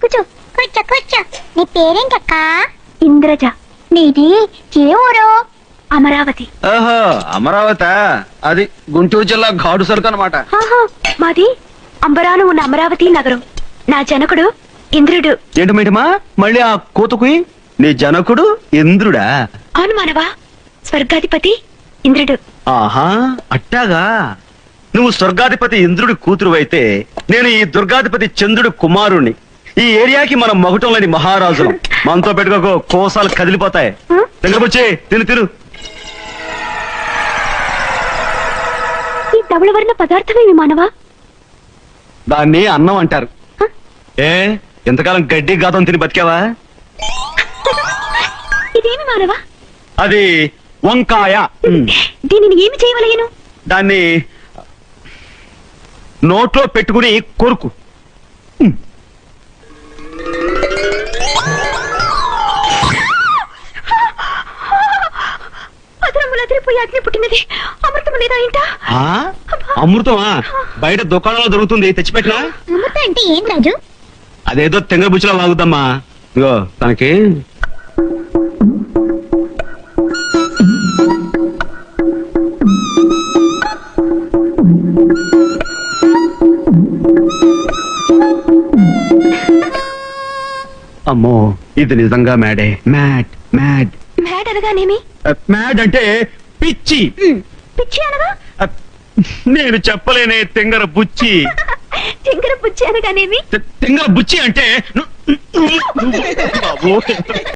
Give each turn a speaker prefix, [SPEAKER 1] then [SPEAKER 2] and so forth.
[SPEAKER 1] కూర్చో కూర్చో కూర్చో కూర్చో. నీ పేరేంటక్క?
[SPEAKER 2] ఇంద్రజ.
[SPEAKER 1] నీది ఏ ఊరు?
[SPEAKER 2] అమరావతి.
[SPEAKER 3] ఓహో, అమరావతి. అది గుంటూరు జిల్లా ఘాటు సరుకు అనమాట.
[SPEAKER 2] ఆహా, మాది అంబరాను ఉన్న అమరావతి నగరం. నా జనకుడు ఇంద్రుడు.
[SPEAKER 3] ఏంటి మేటమా మళ్ళీ ఆ కూతుకుయి? నీ జనకుడు ఇంద్రుడా?
[SPEAKER 2] అవును మానవా, స్వర్గాధిపతి ఇంద్రుడు.
[SPEAKER 3] ఆహా, అట్టాగా. నువ్వు స్వర్గాధిపతి ఇంద్రుడి కూతురు అయితే నేను ఈ దుర్గాధిపతి చంద్రుడి కుమారుణ్ణి. ఈ ఏరియాకి మనం మగుటంలోని మహారాజులు. మనతో పెట్టుకోకు, కోసాలు కదిలిపోతాయి. దగ్గరకు వచ్చి తిను తిను.
[SPEAKER 2] ఈ ధవళ వర్ణ పదార్థమేమి మానవా?
[SPEAKER 3] దాన్ని అన్నం అంటారు. ఏ ఎంతకాలం గడ్డి గాతం తిని బతికావా?
[SPEAKER 2] ఇదేమి మానవా?
[SPEAKER 3] అది వంకాయ.
[SPEAKER 2] దీనిని ఏమి చేయవలయను?
[SPEAKER 3] దాన్ని నోట్లో పెట్టుకుని కొరుకు.
[SPEAKER 2] అదరములదిరిపోయి అగ్ని పుట్టినది. అమృతము లేదా ఇంట?
[SPEAKER 3] అమృతమా? బయట దుకాణంలో దొరుకుతుంది, తెచ్చిపెట్టినా?
[SPEAKER 1] అమృత అంటే ఏం రాజు?
[SPEAKER 3] అదేదో తెంగ బుచ్చిలా వాగుద్దమ్మా. ఇగో తనకి అమ్మో, ఇది నిజంగా మ్యాడే. Mad mad.
[SPEAKER 2] మ్యాడ్ అనగానేమి?
[SPEAKER 3] మ్యాడ్ అంటే పిచ్చి.
[SPEAKER 2] పిచ్చి అనగా?
[SPEAKER 3] నేను చెప్పలేనే, తెంగర బుచ్చి.
[SPEAKER 2] చెంగర పుచ్చి అనగానేమి?
[SPEAKER 3] తెంగర బుచ్చి అంటే